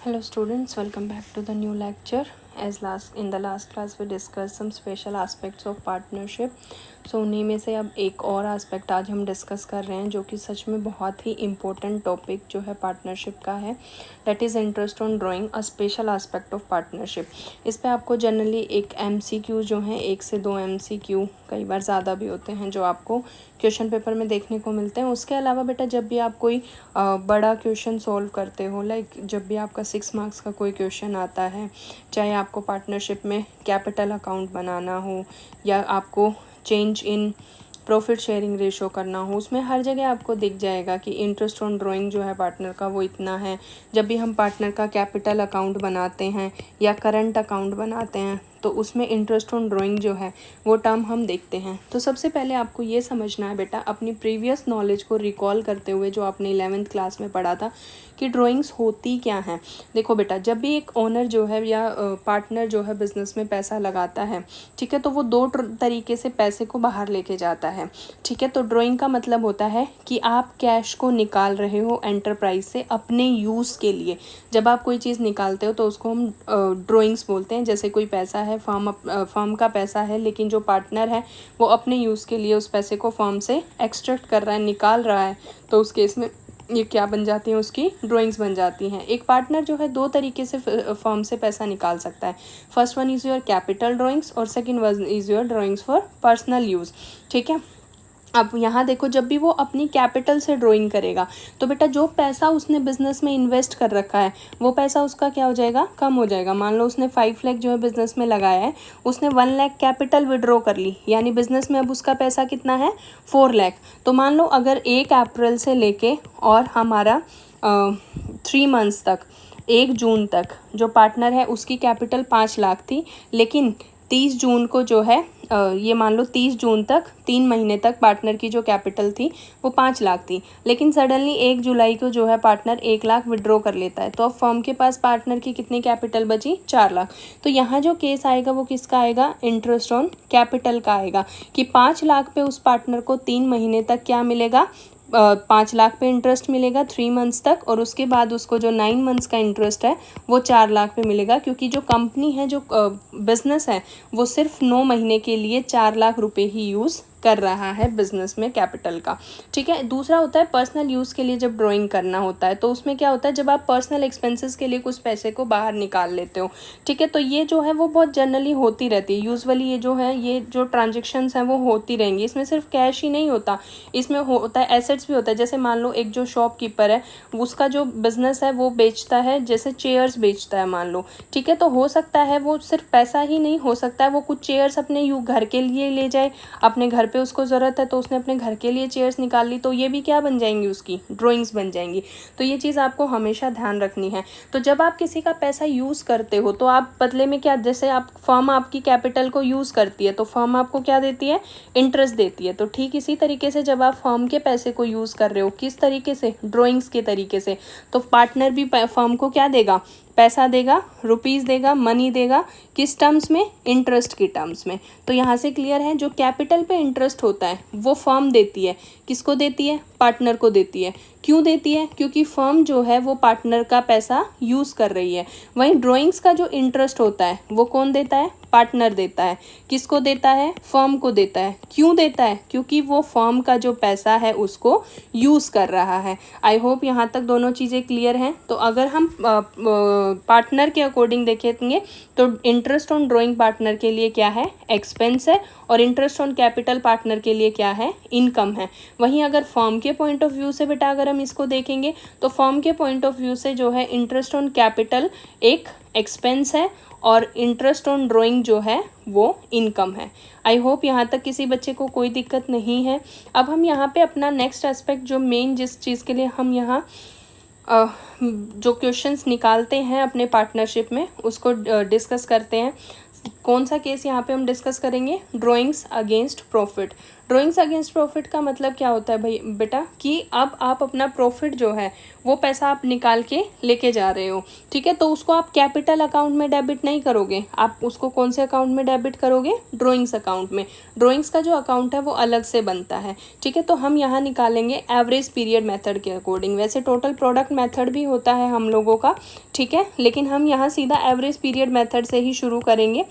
Hello students, welcome back to the new lecture. In the last class we discussed some special aspects of partnership. So उन्हीं में से अब एक और aspect आज हम डिस्कस कर रहे हैं जो कि सच में बहुत ही इम्पोर्टेंट टॉपिक जो है पार्टनरशिप का है. That is interest on drawing a special aspect of partnership. इस पे आपको जनरली एक MCQ जो है 1 से 2 MCQ, कई बार ज़्यादा भी होते हैं, जो आपको क्वेश्चन पेपर में देखने को मिलते हैं. उसके अलावा बेटा जब भी आप कोई बड़ा क्वेश्चन सॉल्व करते हो, लाइक जब भी आपका 6 मार्क्स का कोई क्वेश्चन आता है, चाहे आपको पार्टनरशिप में कैपिटल अकाउंट बनाना हो या आपको change in profit sharing ratio करना हो, उसमें हर जगह आपको दिख जाएगा कि इंटरेस्ट ऑन ड्राइंग जो है पार्टनर का वो इतना है. जब भी हम पार्टनर का कैपिटल अकाउंट बनाते हैं या करंट अकाउंट बनाते हैं तो उसमें इंटरेस्ट ऑन ड्राइंग जो है वो टर्म हम देखते हैं. तो सबसे पहले आपको ये समझना है बेटा, अपनी प्रीवियस नॉलेज को रिकॉल करते हुए जो आपने 11th क्लास में पढ़ा था कि ड्राइंग्स होती क्या हैं. देखो बेटा, जब भी एक ओनर जो है या पार्टनर जो है बिजनेस में पैसा लगाता है, ठीक है, तो वो दो तरीके से पैसे को बाहर लेके जाता है. ठीक है, तो ड्राइंग का मतलब होता है कि आप कैश को निकाल रहे हो एंटरप्राइज से अपने यूज़ के लिए. जब आप कोई चीज़ निकालते हो तो उसको हम ड्राइंग्स बोलते हैं. जैसे कोई पैसा है, फर्म का पैसा है, लेकिन जो पार्टनर है वो अपने यूज़ के लिए उस पैसे को फर्म से एक्सट्रैक्ट कर रहा है, निकाल रहा है, तो उस केस में ये क्या बन जाती हैं, उसकी ड्राइंग्स बन जाती हैं. एक पार्टनर जो है 2 तरीके से फर्म से पैसा निकाल सकता है. First one is your capital drawings और second one is your drawings for personal use. ठीक है, अब यहाँ देखो, जब भी वो अपनी कैपिटल से ड्राइंग करेगा तो बेटा जो पैसा उसने बिजनेस में इन्वेस्ट कर रखा है वो पैसा उसका क्या हो जाएगा, कम हो जाएगा. मान लो उसने 5 लाख जो है बिजनेस में लगाया है, उसने 1 लाख कैपिटल विड्रॉ कर ली, यानी बिजनेस में अब उसका पैसा कितना है, 4 लाख. तो मान लो अगर 1 अप्रैल से लेके और हमारा 3 मंथ्स तक, 1 जून तक जो पार्टनर है उसकी कैपिटल 5 लाख थी, लेकिन 30 जून को जो है ये मान लो 30 जून तक 3 महीने तक पार्टनर की जो कैपिटल थी वो 5 लाख थी, लेकिन सडनली 1 जुलाई को जो है पार्टनर 1 लाख विड्रॉ कर लेता है. तो अब फर्म के पास पार्टनर की कितनी कैपिटल बची, 4 लाख. तो यहाँ जो केस आएगा वो किसका आएगा, इंटरेस्ट ऑन कैपिटल का आएगा कि 5 लाख पे उस पार्टनर को 3 महीने तक क्या मिलेगा, 5 लाख पे इंटरेस्ट मिलेगा 3 मंथ्स तक, और उसके बाद उसको जो 9 मंथ्स का इंटरेस्ट है वो 4 लाख पे मिलेगा, क्योंकि जो कंपनी है, जो बिजनेस है, वो सिर्फ 9 महीने के लिए 4 लाख रुपए ही यूज़ कर रहा है बिजनेस में कैपिटल का. ठीक है, दूसरा होता है पर्सनल यूज़ के लिए जब ड्राइंग करना होता है, तो उसमें क्या होता है, जब आप पर्सनल एक्सपेंसेस के लिए कुछ पैसे को बाहर निकाल लेते हो. ठीक है, तो ये जो है वो बहुत जनरली होती रहती है. यूजुअली ये जो ट्रांजेक्शन्स हैं वो होती रहेंगी. इसमें सिर्फ कैश ही नहीं होता, इसमें होता है एसेट्स भी होता है. जैसे मान लो एक जो शॉपकीपर है, उसका जो बिजनेस है वो बेचता है, जैसे चेयर्स बेचता है मान लो. ठीक है, तो हो सकता है वो सिर्फ पैसा ही नहीं, हो सकता है वो कुछ चेयर्स अपने घर के लिए ले जाए, अपने घर पे उसको ज़रूरत है तो उसने अपने घर के लिए चेयर्स निकाल ली, तो ये भी क्या बन जाएंगी, उसकी ड्राइंग्स बन जाएंगी. तो ये चीज़ आपको हमेशा ध्यान रखनी है. तो जब आप किसी का पैसा यूज़ करते हो तो आप बदले में क्या, जैसे आप फर्म आपकी कैपिटल को यूज़ करती है तो फर्म आपको क्या देती है, इंटरेस्ट देती है. तो ठीक इसी तरीके से जब आप फर्म के पैसे को यूज़ कर रहे हो, किस तरीके से, ड्राइंग्स के तरीके से, तो पार्टनर भी फर्म को क्या देगा, पैसा देगा, रुपीज़ देगा, मनी देगा, किस टर्म्स में, इंटरेस्ट की टर्म्स में. तो यहाँ से क्लियर है, जो कैपिटल पे इंटरेस्ट होता है वो फर्म देती है. किसको देती है, पार्टनर को देती है. क्यों देती है, क्योंकि फर्म जो है वो पार्टनर का पैसा यूज़ कर रही है. वहीं ड्राइंग्स का जो इंटरेस्ट होता है वो कौन देता है, पार्टनर देता है. किसको देता है, फर्म को देता है. क्यों देता है, क्योंकि वो फर्म का जो पैसा है उसको यूज़ कर रहा है. आई होप यहाँ तक दोनों चीज़ें क्लियर हैं. तो अगर हम पार्टनर के अकॉर्डिंग देखेंगे तो इंटरेस्ट ऑन ड्राइंग पार्टनर के लिए क्या है, एक्सपेंस है, और इंटरेस्ट ऑन कैपिटल पार्टनर के लिए क्या है, इनकम है. वहीं अगर फर्म के पॉइंट ऑफ व्यू से बेटा अगर हम इसको देखेंगे तो फर्म के पॉइंट ऑफ व्यू से जो है इंटरेस्ट ऑन कैपिटल एक एक्सपेंस है और इंटरेस्ट ऑन ड्राइंग जो है वो इनकम है. आई होप यहाँ तक किसी बच्चे को कोई दिक्कत नहीं है. अब हम यहाँ पे अपना नेक्स्ट एस्पेक्ट, जो मेन जिस चीज़ के लिए हम यहाँ जो क्वेश्चंस निकालते हैं अपने पार्टनरशिप में, उसको डिस्कस करते हैं. कौन सा केस यहाँ पे हम डिस्कस करेंगे, drawings against profit. Drawings against profit का मतलब क्या होता है भाई बेटा, कि अब आप अपना प्रॉफिट जो है वो पैसा आप निकाल के लेके जा रहे हो, ठीक है। तो उसको आप कैपिटल अकाउंट में डेबिट नहीं करोगे, आप उसको कौन से अकाउंट में डेबिट करोगे, ड्रॉइंग्स अकाउंट में। ड्रॉइंग्स का जो अकाउंट है वो अलग से बनता है, ठीक है। तो हम यहाँ निकालेंगे एवरेज पीरियड मेथड के अकॉर्डिंग। वैसे टोटल प्रोडक्ट मेथड भी होता है हम लोगों का, ठीक है, लेकिन हम यहाँ सीधा एवरेज पीरियड मेथड से ही शुरू करेंगे।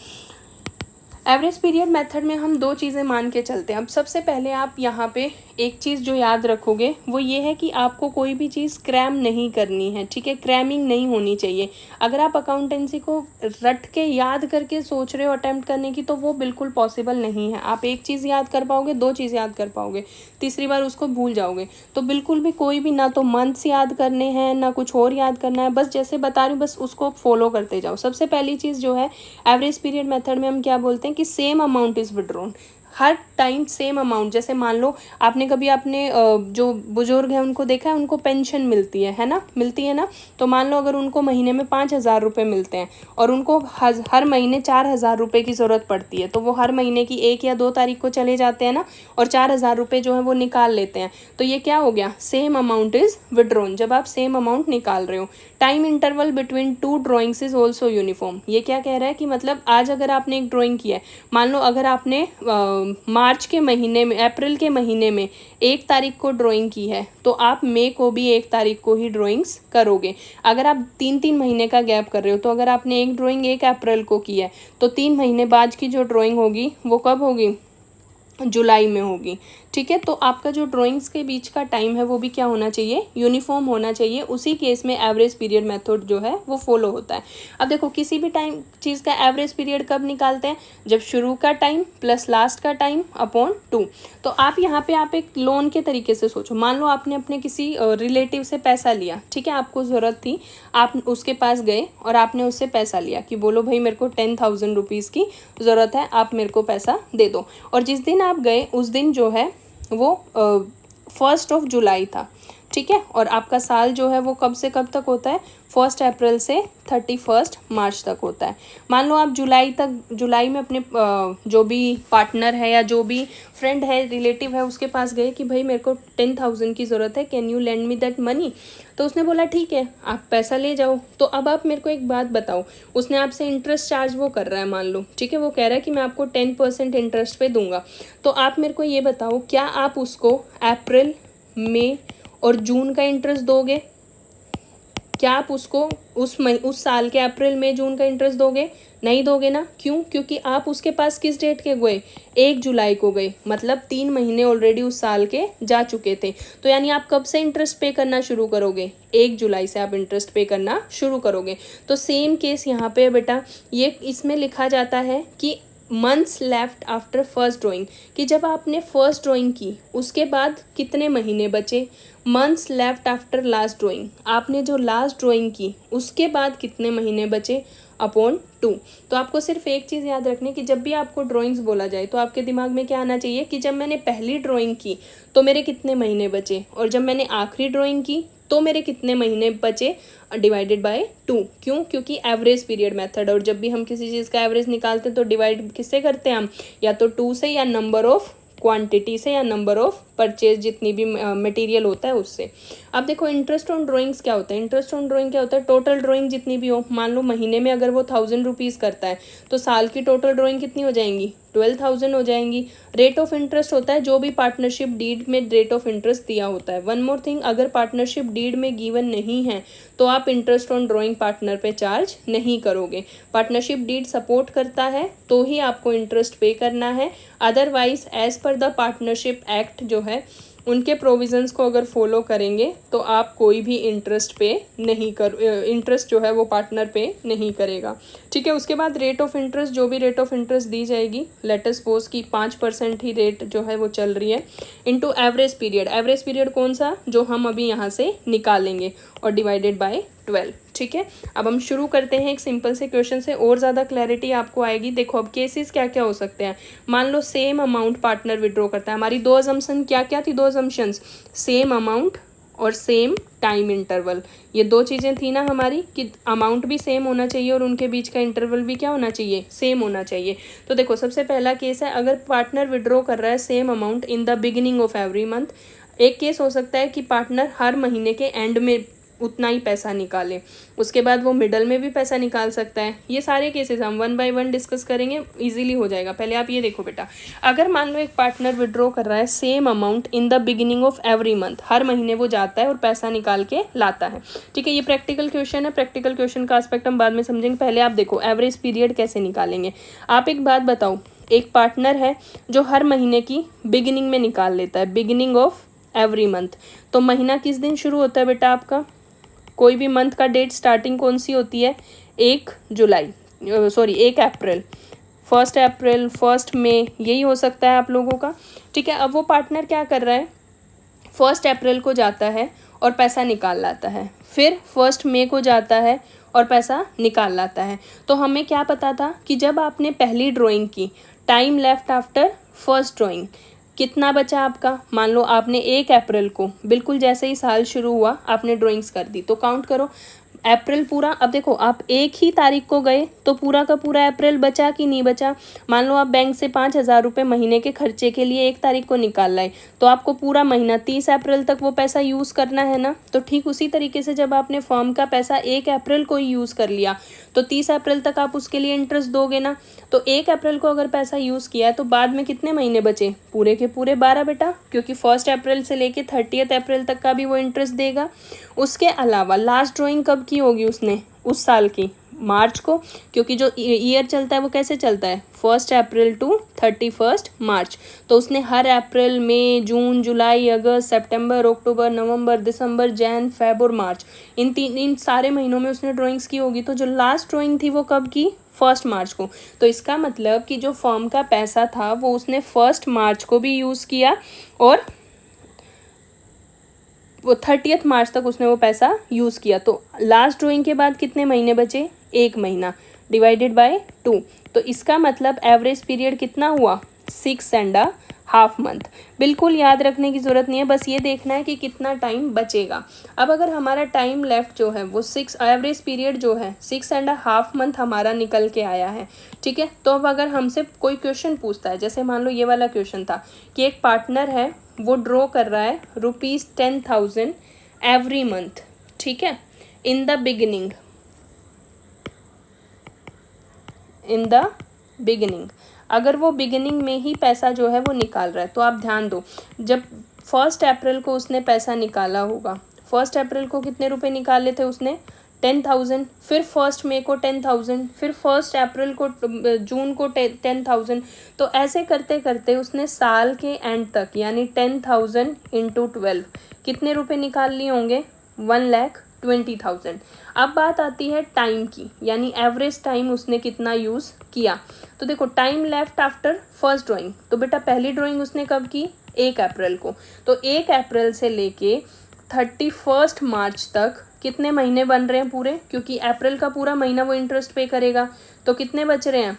एवरेज पीरियड मेथड में हम दो चीज़ें मान के चलते हैं। अब सबसे पहले आप यहाँ पे एक चीज़ जो याद रखोगे वो ये है कि आपको कोई भी चीज़ क्रैम नहीं करनी है, ठीक है, क्रैमिंग नहीं होनी चाहिए। अगर आप अकाउंटेंसी को रट के याद करके सोच रहे हो अटैम्प्ट करने की, तो वो बिल्कुल पॉसिबल नहीं है। आप एक चीज़ याद कर पाओगे, दो चीज़ याद कर पाओगे, तीसरी बार उसको भूल जाओगे। तो बिल्कुल भी कोई भी ना तो मंथ्स याद करने हैं ना कुछ और याद करना है, बस जैसे बता रही हूँ बस उसको फॉलो करते जाओ। सबसे पहली चीज़ जो है एवरेज पीरियड मेथड में हम क्या बोलते हैं कि same amount is withdrawn, her time same amount. जैसे मान लो आपने कभी अपने जो बुजुर्ग हैं उनको देखा है, उनको पेंशन मिलती है ना, मिलती है ना। तो मान लो अगर उनको महीने में 5,000 रुपये मिलते हैं और उनको हर महीने 4,000 रुपये की ज़रूरत पड़ती है, तो वो हर महीने की 1 या 2 तारीख को चले जाते हैं ना और 4,000 रुपये जो है वो निकाल लेते हैं। तो ये क्या हो गया, सेम अमाउंट इज़ विड्रॉन, जब आप सेम अमाउंट निकाल रहे हो। Time interval between 2 drawings is also uniform. ये क्या कह रहा है कि मतलब आज अगर आपने एक ड्राइंग किया है, मान लो अगर आपने मार्च के महीने में, अप्रैल के महीने में 1 तारीख को ड्राइंग की है, तो आप मई को भी 1 तारीख को ही ड्राइंग्स करोगे। अगर आप 3-3 महीने का गैप कर रहे हो, तो अगर आपने एक ड्राइंग 1 अप्रैल को की है, तो 3 महीने बाद की जो ड्राइंग होगी वो कब होगी, जुलाई में होगी, ठीक है। तो आपका जो ड्राइंग्स के बीच का टाइम है वो भी क्या होना चाहिए, यूनिफॉर्म होना चाहिए। उसी केस में एवरेज पीरियड मेथड जो है वो फॉलो होता है। अब देखो किसी भी टाइम चीज़ का एवरेज पीरियड कब निकालते हैं, जब शुरू का टाइम प्लस लास्ट का टाइम अपॉन 2। तो आप यहाँ पे आप एक लोन के तरीके से सोचो। मान लो आपने अपने किसी रिलेटिव से पैसा लिया, ठीक है, आपको ज़रूरत थी, आप उसके पास गए और आपने उससे पैसा लिया कि बोलो भाई मेरे को 10,000 रुपीज़ की ज़रूरत है, आप मेरे को पैसा दे दो। और जिस दिन आप गए उस दिन जो है वो 1 जुलाई था, ठीक है। और आपका साल जो है वो कब से कब तक होता है, 1 अप्रैल से 31 मार्च तक होता है। मान लो आप जुलाई में अपने जो भी पार्टनर है या जो भी फ्रेंड है, रिलेटिव है, उसके पास गए कि भाई मेरे को 10,000 की ज़रूरत है, can you lend me that money. तो उसने बोला ठीक है आप पैसा ले जाओ। तो अब आप मेरे को एक बात बताओ, उसने आपसे इंटरेस्ट चार्ज वो कर रहा है, मान लो, ठीक है, वो कह रहा है कि मैं आपको 10% इंटरेस्ट पे दूंगा। तो आप मेरे को ये बताओ, क्या आप उसको अप्रैल, मई और जून का इंटरेस्ट दोगे? क्या आप उसको उस साल के अप्रैल, मई, जून का इंटरेस्ट दोगे? नहीं दोगे ना। क्यों? क्योंकि आप उसके पास किस डेट के गए, 1 जुलाई को गए, मतलब 3 महीने ऑलरेडी उस साल के जा चुके थे। तो यानी आप कब से इंटरेस्ट पे करना शुरू करोगे, 1 जुलाई से आप इंटरेस्ट पे करना शुरू करोगे। तो सेम केस यहाँ पे बेटा, ये इसमें लिखा जाता है कि months left after first drawing, कि जब आपने फर्स्ट ड्राइंग की उसके बाद कितने महीने बचे। Months left after last drawing, आपने जो लास्ट ड्राइंग की उसके बाद कितने महीने बचे, अपॉन 2। तो आपको सिर्फ एक चीज़ याद रखनी कि जब भी आपको ड्राइंग्स बोला जाए तो आपके दिमाग में क्या आना चाहिए कि जब मैंने पहली ड्राइंग की तो मेरे कितने महीने बचे, और जब मैंने आखिरी ड्राइंग की तो मेरे कितने महीने बचे, डिवाइडेड बाय 2। क्यों? क्योंकि एवरेज पीरियड मेथड, और जब भी हम किसी चीज़ का एवरेज निकालते हैं तो डिवाइड किससे करते हैं हम, या तो 2 से, या नंबर ऑफ क्वांटिटी से, या नंबर ऑफ परचेज जितनी भी मटेरियल होता है उससे। अब देखो इंटरेस्ट ऑन ड्राइंग्स क्या होता है। इंटरेस्ट ऑन ड्राइंग क्या होता है, टोटल ड्राइंग जितनी भी हो, मान लो महीने में अगर वो 1,000 रुपीज़ करता है तो साल की टोटल ड्राइंग कितनी हो जाएंगी, 12,000 हो जाएंगी। रेट ऑफ इंटरेस्ट होता है जो भी पार्टनरशिप डीड में रेट ऑफ इंटरेस्ट दिया होता है। वन मोर थिंग, अगर पार्टनरशिप डीड में गिवन नहीं है तो आप इंटरेस्ट ऑन ड्राइंग पार्टनर पे चार्ज नहीं करोगे। पार्टनरशिप डीड सपोर्ट करता है तो ही आपको इंटरेस्ट पे करना है, otherwise as per the partnership act जो है उनके प्रोविजंस को अगर फॉलो करेंगे तो आप कोई भी इंटरेस्ट जो है वो पार्टनर पे नहीं करेगा, ठीक है। उसके बाद रेट ऑफ इंटरेस्ट, जो भी रेट ऑफ इंटरेस्ट दी जाएगी, लेट अस सपोज की 5% ही रेट जो है वो चल रही है, into average period. Average period कौन सा, जो हम अभी यहाँ से निकालेंगे, और डिवाइडेड बाय 12, ठीक है। अब हम शुरू करते हैं एक सिंपल से क्वेश्चन से, और ज़्यादा क्लैरिटी आपको आएगी। देखो अब केसेस क्या क्या हो सकते हैं। मान लो सेम अमाउंट पार्टनर विड्रॉ करता है। हमारी 2 अजम्पशन क्या क्या थी, 2 अजम्पशंस, सेम अमाउंट और सेम टाइम इंटरवल। ये दो चीज़ें थी ना हमारी कि अमाउंट भी सेम होना चाहिए और उनके बीच का इंटरवल भी क्या होना चाहिए, सेम होना चाहिए। तो देखो सबसे पहला केस है, अगर पार्टनर विड्रॉ कर रहा है same amount in the beginning of every month. एक केस हो सकता है कि पार्टनर हर महीने के एंड में उतना ही पैसा निकाले, उसके बाद वो मिडल में भी पैसा निकाल सकता है। ये सारे केसेस हम 1 बाय 1 डिस्कस करेंगे, इजीली हो जाएगा। पहले आप ये देखो बेटा, अगर मान लो एक पार्टनर विड्रॉ कर रहा है same amount in the beginning of every month, हर महीने वो जाता है और पैसा निकाल के लाता है, ठीक है। ये प्रैक्टिकल क्वेश्चन है, प्रैक्टिकल क्वेश्चन का एस्पेक्ट हम बाद में समझेंगे। पहले आप देखो एवरेज पीरियड कैसे निकालेंगे। आप एक बात बताओ, एक पार्टनर है जो हर महीने की बिगिनिंग में निकाल लेता है, बिगिनिंग ऑफ एवरी मंथ, तो महीना किस दिन शुरू होता है बेटा आपका? कोई भी मंथ का डेट स्टार्टिंग कौन सी होती है? 1 अप्रैल, 1 अप्रैल, 1 मई, यही हो सकता है आप लोगों का, ठीक है। अब वो पार्टनर क्या कर रहा है, 1 अप्रैल को जाता है और पैसा निकाल लाता है, फिर 1 मई को जाता है और पैसा निकाल लाता है। तो हमें क्या पता था कि जब आपने पहली ड्राइंग की, time left after first drawing, कितना बचा आपका? मान लो आपने 1 अप्रैल को, बिल्कुल जैसे ही साल शुरू हुआ आपने ड्राइंग्स कर दी, तो काउंट करो अप्रैल पूरा। अब देखो आप एक ही तारीख को गए तो पूरा का पूरा अप्रैल बचा कि नहीं बचा? मान लो आप बैंक से 5,000 रुपये महीने के खर्चे के लिए 1 तारीख को निकाल लाए, तो आपको पूरा महीना 30 अप्रैल तक वो पैसा यूज़ करना है ना। तो ठीक उसी तरीके से जब आपने फर्म का पैसा 1 अप्रैल को ही यूज़ कर लिया तो 30 अप्रैल तक आप उसके लिए इंटरेस्ट दोगे ना। तो 1 अप्रैल को अगर पैसा यूज़ किया है तो बाद में कितने महीने बचे? पूरे के पूरे 12 बेटा, क्योंकि 1 अप्रैल से लेके 30 अप्रैल तक का भी वो इंटरेस्ट देगा। उसके अलावा लास्ट ड्राइंग कब की होगी उसने उस साल की? मार्च को, क्योंकि जो ईयर चलता है वो कैसे चलता है? 1 अप्रैल टू 31 मार्च। तो उसने हर अप्रैल, मई, जून, जुलाई, अगस्त, सितंबर, अक्टूबर, नवंबर, दिसंबर, जैन, फेब और मार्च, इन सारे महीनों में उसने ड्राइंग्स की होगी। तो जो लास्ट ड्राइंग थी वो कब की? 1 मार्च को। तो इसका मतलब कि जो फर्म का पैसा था वो उसने 1 मार्च को भी यूज़ किया और वो 30 मार्च तक उसने वो पैसा यूज़ किया। तो लास्ट ड्राइंग के बाद कितने महीने बचे? 1 महीना डिवाइडेड बाय 2। तो इसका मतलब एवरेज पीरियड कितना हुआ? 6.5 मंथ। बिल्कुल याद रखने की ज़रूरत नहीं है, बस ये देखना है कि कितना टाइम बचेगा। अब अगर हमारा टाइम लेफ्ट जो है वो एवरेज पीरियड जो है 6.5 मंथ हमारा निकल के आया है, ठीक है। तो अब अगर हमसे कोई क्वेश्चन पूछता है, जैसे मान लो ये वाला क्वेश्चन था कि एक पार्टनर है वो ड्रॉ कर रहा है ₹10,000 एवरी मंथ, ठीक है, इन द बिगिनिंग। अगर वो बिगिनिंग में ही पैसा जो है वो निकाल रहा है, तो आप ध्यान दो, जब 1 अप्रैल को उसने पैसा निकाला होगा, 1 अप्रैल को कितने रुपए निकाले थे उसने? 10,000, फिर 1 मई को 10,000, फिर 1 अप्रैल को, जून को 10,000। तो ऐसे करते करते उसने साल के एंड तक यानी 10,000 इंटू 12 कितने रुपए निकाल लिए होंगे? 1,20,000। अब बात आती है टाइम की, यानी एवरेज टाइम उसने कितना यूज़ किया। तो देखो time left after first drawing, तो बेटा पहली ड्राइंग उसने कब की? 1 अप्रैल को। तो 1 अप्रैल से लेके 31 मार्च तक कितने महीने बन रहे हैं पूरे? क्योंकि अप्रैल का पूरा महीना वो इंटरेस्ट पे करेगा, तो कितने बच रहे हैं?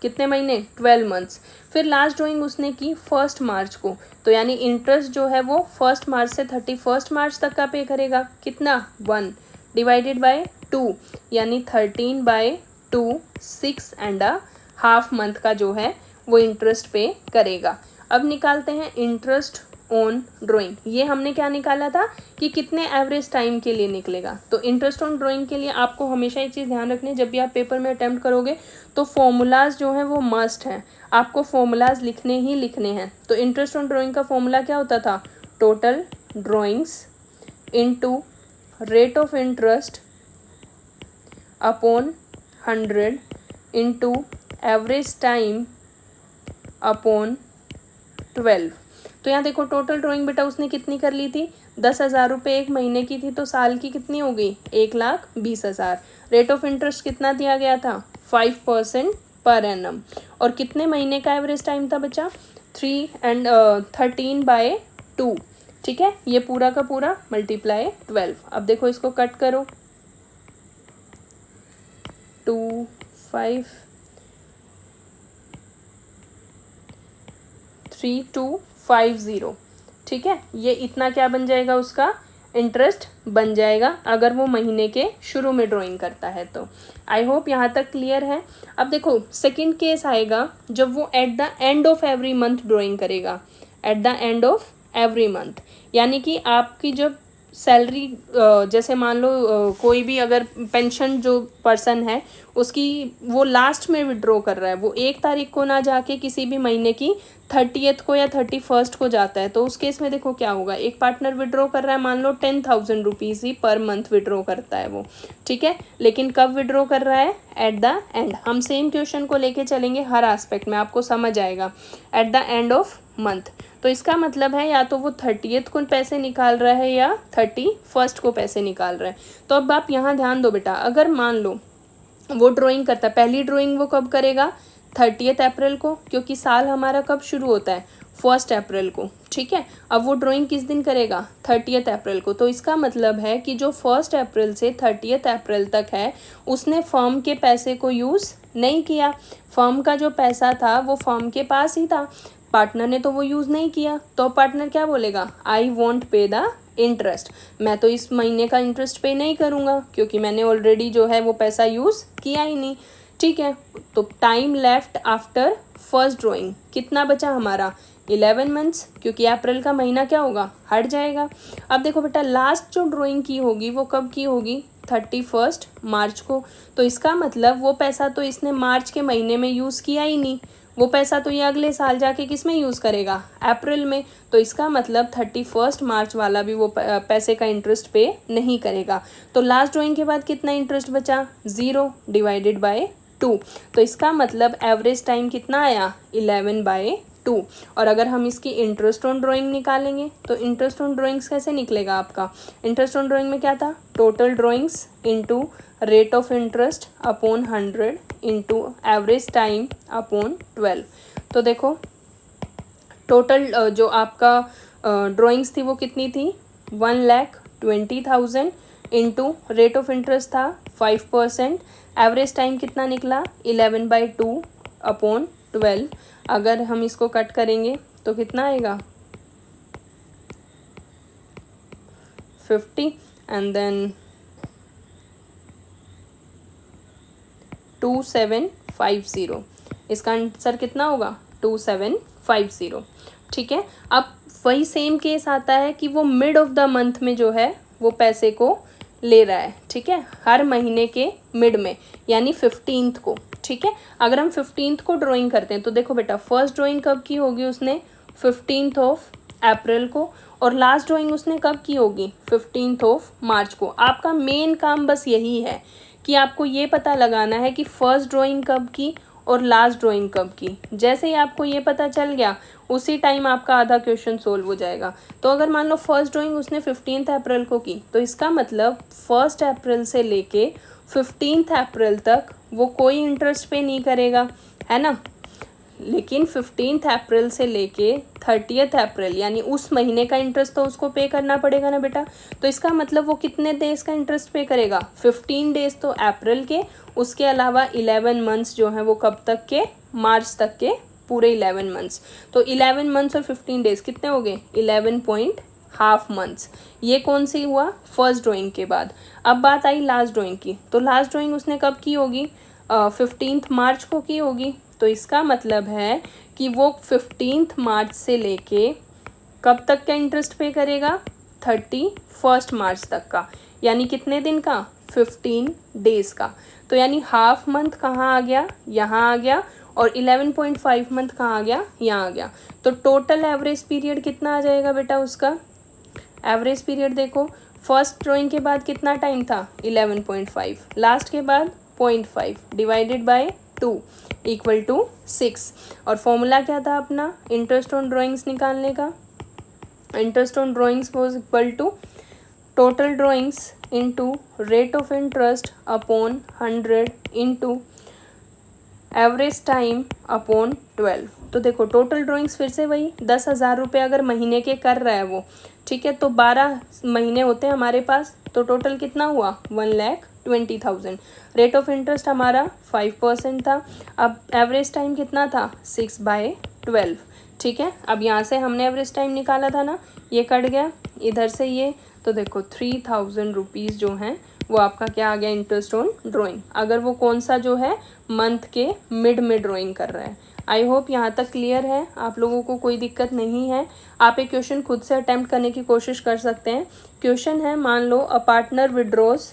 कितने महीने? 12 मंथ्स। फिर लास्ट ड्राइंग उसने की 1 मार्च को, तो यानी इंटरेस्ट जो है वो 1 मार्च से 31 मार्च तक का पे करेगा। कितना? 1 डिवाइडेड बाय 2, यानी 13/2, 6.5 मंथ का जो है वो इंटरेस्ट पे करेगा। अब निकालते हैं इंटरेस्ट ऑन ड्राइंग। ये हमने क्या निकाला था कि कितने एवरेज टाइम के लिए निकलेगा। तो इंटरेस्ट ऑन ड्राइंग के लिए आपको हमेशा एक चीज़ ध्यान रखनी है, जब भी आप पेपर में अटेम्प्ट करोगे तो फॉर्मूलाज जो हैं वो मस्ट हैं, आपको फॉर्मूलाज लिखने ही लिखने हैं। तो इंटरेस्ट ऑन ड्राइंग का फॉर्मूला क्या होता था? Total drawings into rate of interest upon 100 into average time upon 12। तो यहाँ देखो टोटल ड्राइंग बेटा उसने कितनी कर ली थी? 10,000 रुपये एक महीने की थी, तो साल की कितनी हो गई? 1,20,000। रेट ऑफ इंटरेस्ट कितना दिया गया था? 5% पर एनम। और कितने महीने का एवरेज टाइम था बच्चा? 13/2, ठीक है। ये पूरा का पूरा मल्टीप्लाई 12। अब देखो इसको कट करो, 2, 5, 3, 2, 5, 0, ठीक है। ये इतना क्या बन जाएगा उसका इंटरेस्ट बन जाएगा अगर वो महीने के शुरू में ड्राइंग करता है तो। आई होप यहाँ तक क्लियर है। अब देखो सेकंड केस आएगा जब वो at the end of every month drawing करेगा, at the end of every month, यानी कि आपकी जब सैलरी, जैसे मान लो कोई भी अगर पेंशन जो पर्सन है उसकी वो लास्ट में विड्रॉ कर रहा है, वो 1 तारीख को ना जाके किसी भी महीने की 30th को या 31st को जाता है, तो उस केस में देखो क्या होगा। एक पार्टनर विड्रॉ कर रहा है, मान लो 10,000 रुपीज़ ही पर मंथ विड्रॉ करता है वो, ठीक है, लेकिन कब विड्रॉ कर रहा है, एट द एंड। हम सेम क्वेश्चन को लेके चलेंगे हर एस्पेक्ट में, आपको समझ आएगा, eight the end of month. तो इसका मतलब है या तो वो 30th को पैसे निकाल रहा है या 31st को पैसे निकाल रहा है। तो अब आप यहाँ ध्यान दो बेटा, अगर मान लो वो ड्राइंग करता है, पहली ड्राइंग वो कब करेगा, 30th अप्रैल को, क्योंकि साल हमारा कब शुरू होता है, 1 अप्रैल को, ठीक है। अब वो ड्राइंग किस दिन करेगा, 30th अप्रैल को। तो इसका मतलब है कि जो 1 अप्रैल से 30th अप्रैल तक है उसने फर्म के पैसे को यूज़ नहीं किया। फर्म का जो पैसा था वो फर्म के पास ही था, पार्टनर ने तो वो यूज़ नहीं किया। तो पार्टनर क्या बोलेगा, आई वॉन्ट पे द इंटरेस्ट, मैं तो इस महीने का इंटरेस्ट पे नहीं करूँगा क्योंकि मैंने ऑलरेडी जो है वो पैसा यूज़ किया ही नहीं, ठीक है। तो time left after first drawing कितना बचा हमारा, 11 मंथ्स, क्योंकि अप्रैल का महीना क्या होगा, हट जाएगा। अब देखो बेटा लास्ट जो ड्राइंग की होगी वो कब की होगी, 31 मार्च को। तो इसका मतलब वो पैसा तो इसने मार्च के महीने में यूज़ किया ही नहीं, वो पैसा तो ये अगले साल जाके किस में यूज़ करेगा, अप्रैल में। तो इसका मतलब 31 मार्च वाला भी वो पैसे का इंटरेस्ट पे नहीं करेगा। तो लास्ट ड्राइंग के बाद कितना इंटरेस्ट बचा, 0 डिवाइडेड बाय 2। तो इसका मतलब एवरेज टाइम कितना आया, 11/2। और अगर हम इसकी इंटरेस्ट ऑन ड्राइंग निकालेंगे तो इंटरेस्ट ऑन ड्राइंग्स कैसे निकलेगा आपका, इंटरेस्ट ऑन ड्राइंग में क्या था, total drawings into rate of interest upon 100 into average time upon 12। तो देखो टोटल जो आपका ड्राइंग्स थी वो कितनी थी, 1,20,000 इंटू रेट ऑफ इंटरेस्ट था 5%, एवरेज टाइम कितना निकला 11/2 अपॉन 12। अगर हम इसको कट करेंगे तो कितना आएगा 50 एंड देन 2750। इसका आंसर कितना होगा 2750, ठीक है। अब वही सेम केस आता है कि वो मिड ऑफ द मंथ में जो है वो पैसे को ले रहा है, ठीक है, हर महीने के मिड में, यानी 15th को, ठीक है। अगर हम 15th को ड्राइंग करते हैं तो देखो बेटा फर्स्ट ड्राइंग कब की होगी उसने, 15th अप्रैल को, और लास्ट ड्राइंग उसने कब की होगी, 15th मार्च को। आपका मेन काम बस यही है कि आपको ये पता लगाना है कि फर्स्ट ड्राइंग कब की और लास्ट ड्राइंग कब की। जैसे ही आपको ये पता चल गया उसी टाइम आपका आधा क्वेश्चन सोल्व हो जाएगा। तो अगर मान लो फर्स्ट ड्राइंग उसने 15th अप्रैल को की तो इसका मतलब 1 अप्रैल से लेके 15th अप्रैल तक वो कोई इंटरेस्ट पे नहीं करेगा, है ना। लेकिन 15th अप्रैल से लेके 30th अप्रैल यानी उस महीने का इंटरेस्ट तो उसको पे करना पड़ेगा ना बेटा। तो इसका मतलब वो कितने डेज का इंटरेस्ट पे करेगा, 15 डेज तो अप्रैल के, उसके अलावा 11 मंथ्स जो हैं वो कब तक के, मार्च तक के पूरे 11 मंथ्स। तो 11 मंथ्स और 15 डेज कितने हो गए, 11.5 मंथ्स। ये कौन सी हुआ, फर्स्ट ड्राइंग के बाद। अब बात आई लास्ट ड्राइंग की, तो लास्ट ड्राइंग उसने कब की होगी, 15 मार्च को की होगी। तो इसका मतलब है कि वो 15 मार्च से लेके कब तक का इंटरेस्ट पे करेगा, 31 मार्च तक का, यानी कितने दिन का, 15 डेज का। तो यानी हाफ मंथ कहाँ आ गया, यहाँ आ गया, और 11.5 मंथ कहाँ आ गया, यहाँ आ गया। तो टोटल एवरेज पीरियड कितना आ जाएगा बेटा उसका, एवरेज पीरियड देखो फर्स्ट ड्राइंग के बाद कितना टाइम था 11.5, लास्ट के बाद 0.5 डिवाइडेड बाय 2 इक्वल टू 6। और फॉर्मूला क्या था अपना इंटरेस्ट ऑन ड्राइंग्स निकालने का, interest on drawings was equal to total drawings into rate of interest upon 100 into average time upon 12। तो देखो टोटल ड्राइंग्स फिर से वही 10,000 रुपये अगर महीने के कर रहा है वो, ठीक है, तो 12 महीने होते हैं हमारे पास, तो टोटल कितना हुआ 1,20,000। रेट ऑफ इंटरेस्ट हमारा 5% था। अब एवरेज टाइम कितना था 6/12, ठीक है। अब यहाँ से हमने एवरेज टाइम निकाला था ना, ये कट गया इधर से ये, तो देखो 3000 रुपीज़ जो हैं वो आपका क्या आ गया, इंटरेस्ट ऑन ड्राइंग। अगर वो कौन सा जो है मंथ के मिड में ड्राइंग कर रहा है। आई होप यहाँ तक क्लियर है, आप लोगों को कोई दिक्कत नहीं है। आप एक क्वेश्चन खुद से अटेम्प्ट करने की कोशिश कर सकते हैं। क्वेश्चन है, मान लो a partner withdraws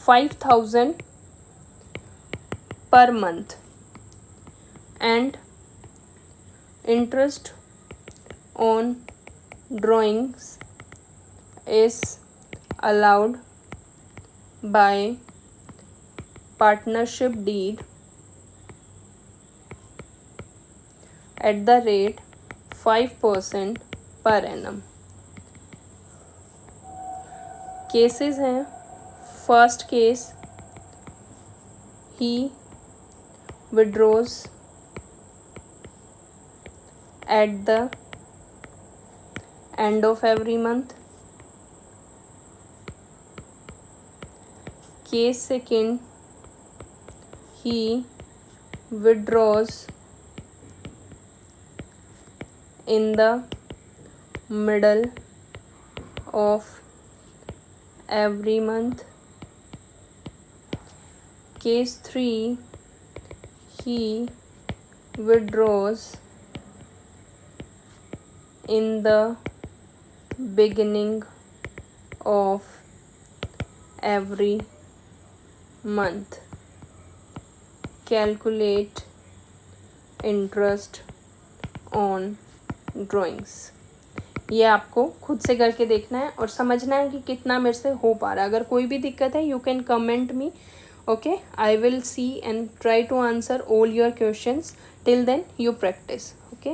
₹5000 per month and interest on drawings is allowed by partnership deed at the rate 5% per annum। Cases हैं, first case, he withdraws at the end of every month। Case second, he withdraws in the middle of every month। Case 3, he withdraws in the beginning of every month। Calculate interest on drawings। ये आपको खुद से करके देखना है और समझना है कि कितना मेरे से हो पा रहा है। अगर कोई भी दिक्कत है, you can comment me, okay, I will see and try to answer all your questions. Till then you practice, okay।